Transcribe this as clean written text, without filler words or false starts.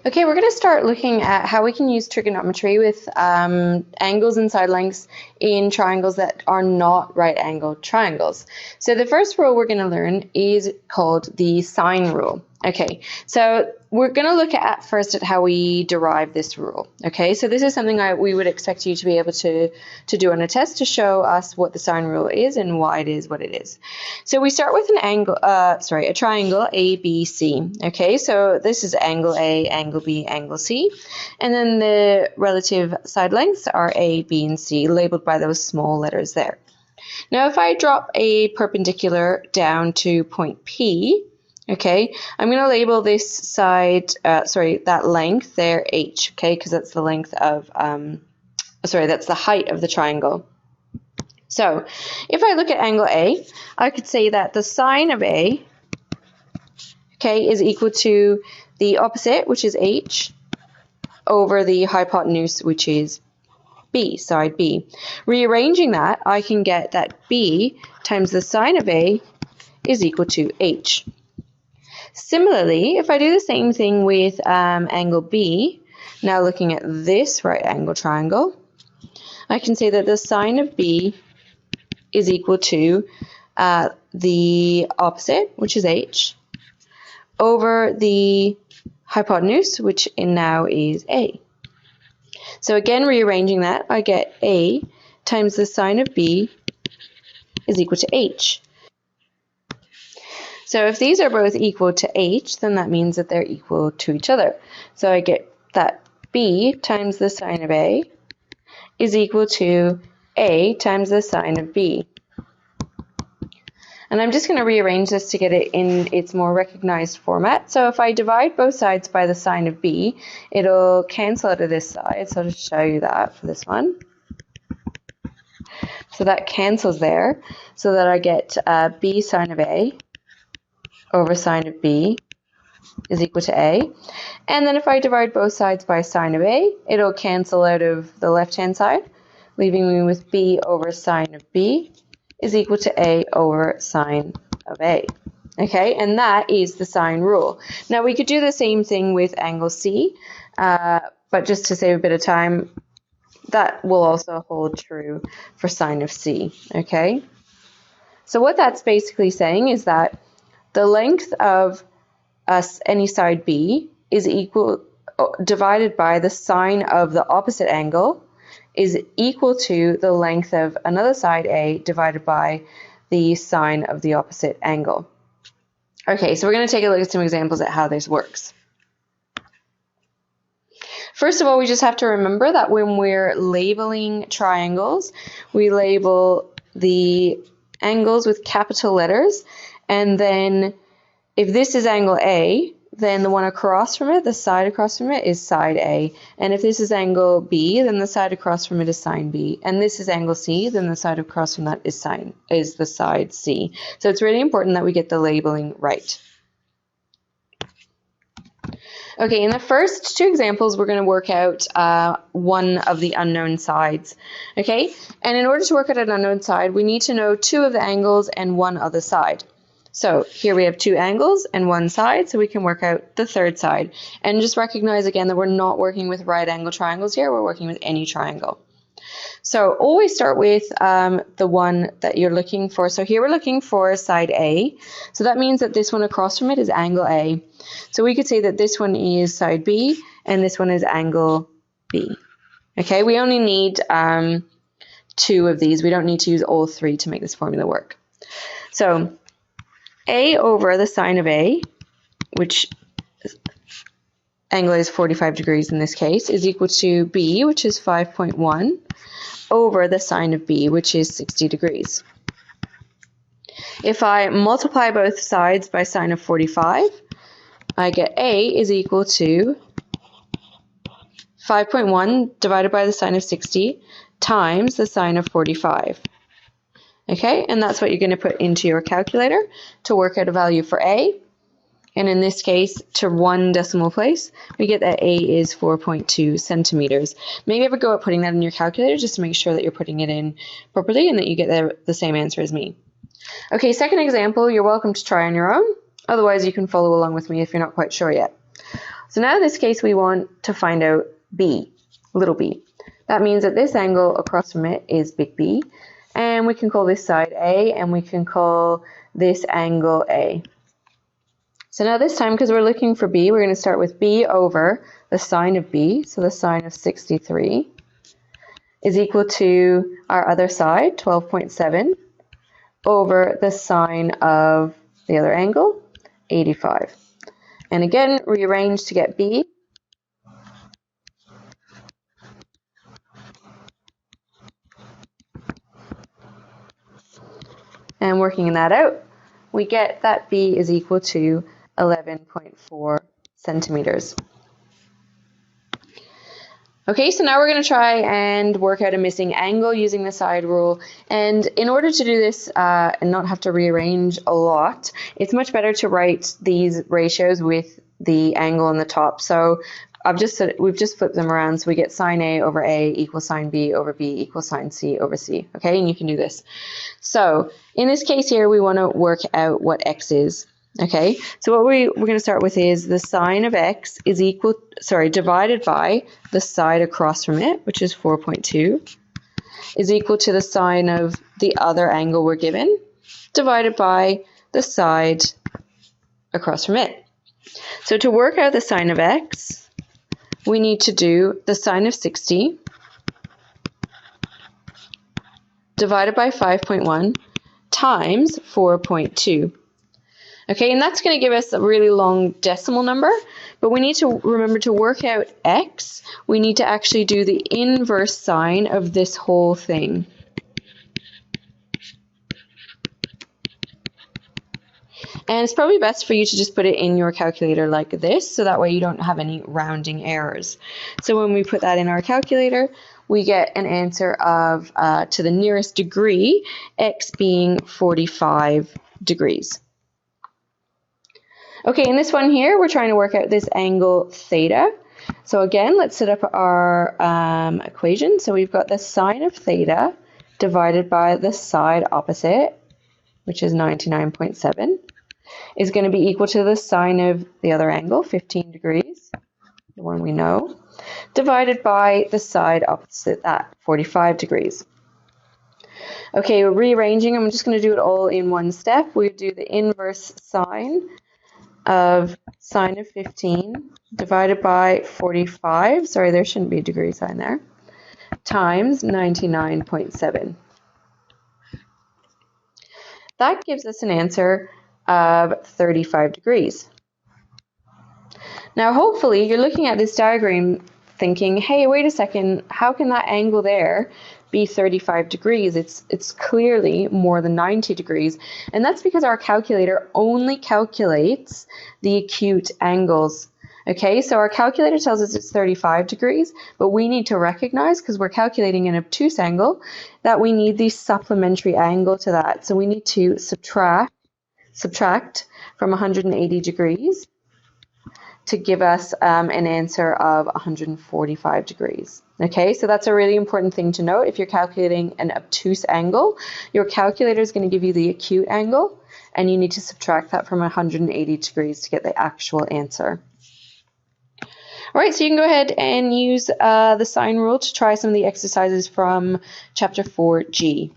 Okay, we're going to start looking at how we can use trigonometry with angles and side lengths in triangles that are not right-angled triangles. So the first rule we're going to learn is called the sine rule. Okay, so we're going to look at first at how we derive this rule. Okay, so this is something we would expect you to be able to do on a test to show us what the sine rule is and why it is what it is. So we start with a triangle ABC. Okay, so this is angle A, angle B, angle C, and then the relative side lengths are A, B, and C, labeled by those small letters there. Now, if I drop a perpendicular down to point P, okay, I'm going to label this side, that length there H, okay, because that's the length of, that's the height of the triangle. So if I look at angle A, I could say that the sine of A, okay, is equal to the opposite, which is H, over the hypotenuse, which is B, side B. Rearranging that, I can get that B times the sine of A is equal to H. Similarly, if I do the same thing with angle B, now looking at this right angle triangle, I can say that the sine of B is equal to the opposite, which is H, over the hypotenuse, which now is A. So again, rearranging that, I get A times the sine of B is equal to H. So if these are both equal to H, then that means that they're equal to each other. So I get that B times the sine of A is equal to A times the sine of B. And I'm just going to rearrange this to get it in its more recognized format. So if I divide both sides by the sine of B, it'll cancel out of this side. So I'll just show you that for this one. So that cancels there, so that I get B sine of A over sine of B is equal to A. And then if I divide both sides by sine of A, it'll cancel out of the left-hand side, leaving me with B over sine of B is equal to A over sine of A. Okay, and that is the sine rule. Now we could do the same thing with angle C, but just to save a bit of time, that will also hold true for sine of C. Okay, so what that's basically saying is that the length of any side B is equal, divided by the sine of the opposite angle, is equal to the length of another side A divided by the sine of the opposite angle. Okay, so we're going to take a look at some examples at how this works. First of all, we just have to remember that when we're labeling triangles, we label the angles with capital letters, and then if this is angle A, then the one across from it, the side across from it, is side A. And if this is angle B, then the side across from it is sine B. And this is angle C, then the side across from that is the side C. So it's really important that we get the labeling right. Okay, in the first two examples, we're going to work out one of the unknown sides. Okay, and in order to work out an unknown side, we need to know two of the angles and one other side. So here we have two angles and one side, so we can work out the third side. And just recognize again that we're not working with right angle triangles here, we're working with any triangle. So always start with the one that you're looking for. So here we're looking for side A. So that means that this one across from it is angle A. So we could say that this one is side B and this one is angle B. Okay, we only need two of these. We don't need to use all three to make this formula work. So A over the sine of A, which angle is 45 degrees in this case, is equal to B, which is 5.1, over the sine of B, which is 60 degrees. If I multiply both sides by sine of 45, I get A is equal to 5.1 divided by the sine of 60 times the sine of 45. Okay, and that's what you're going to put into your calculator to work out a value for A. And in this case, to one decimal place, we get that A is 4.2 centimeters. Maybe have a go at putting that in your calculator just to make sure that you're putting it in properly and that you get the same answer as me. Okay, second example, you're welcome to try on your own. Otherwise, you can follow along with me if you're not quite sure yet. So now in this case, we want to find out B, little b. That means that this angle across from it is big B, and we can call this side A, and we can call this angle A. So now this time, because we're looking for B, we're going to start with B over the sine of B, so the sine of 63, is equal to our other side, 12.7, over the sine of the other angle, 85. And again, rearrange to get B. And working that out, we get that B is equal to 11.4 centimeters. Okay, so now we're going to try and work out a missing angle using the side rule. And in order to do this and not have to rearrange a lot, it's much better to write these ratios with the angle on the top. So we've just flipped them around, so we get sine A over A equals sine B over B equals sine C over C. Okay, and you can do this. So in this case here, we want to work out what x is. Okay, so what we're going to start with is the sine of x is divided by the side across from it, which is 4.2, is equal to the sine of the other angle we're given, divided by the side across from it. So to work out the sine of x, we need to do the sine of 60 divided by 5.1 times 4.2. Okay, and that's going to give us a really long decimal number, but we need to remember to work out x, we need to actually do the inverse sine of this whole thing. And it's probably best for you to just put it in your calculator like this, so that way you don't have any rounding errors. So when we put that in our calculator, we get an answer of, to the nearest degree, x being 45 degrees. Okay, in this one here, we're trying to work out this angle theta. So again, let's set up our equation. So we've got the sine of theta divided by the side opposite, which is 99.7, is going to be equal to the sine of the other angle, 15 degrees, the one we know, divided by the side opposite that, 45 degrees. Okay, we're rearranging. I'm just going to do it all in one step. We do the inverse sine of sine of 15 divided by 45, sorry, there shouldn't be a degree sign there, times 99.7. That gives us an answer of 35 degrees. Now hopefully you're looking at this diagram thinking, hey, wait a second, how can that angle there be 35 degrees? It's clearly more than 90 degrees. And that's because our calculator only calculates the acute angles. Okay, so our calculator tells us it's 35 degrees, but we need to recognize, because we're calculating an obtuse angle, that we need the supplementary angle to that. So we need to subtract from 180 degrees to give us an answer of 145 degrees. Okay, so that's a really important thing to note. If you're calculating an obtuse angle, your calculator is going to give you the acute angle, and you need to subtract that from 180 degrees to get the actual answer. All right, so you can go ahead and use the sine rule to try some of the exercises from chapter 4G.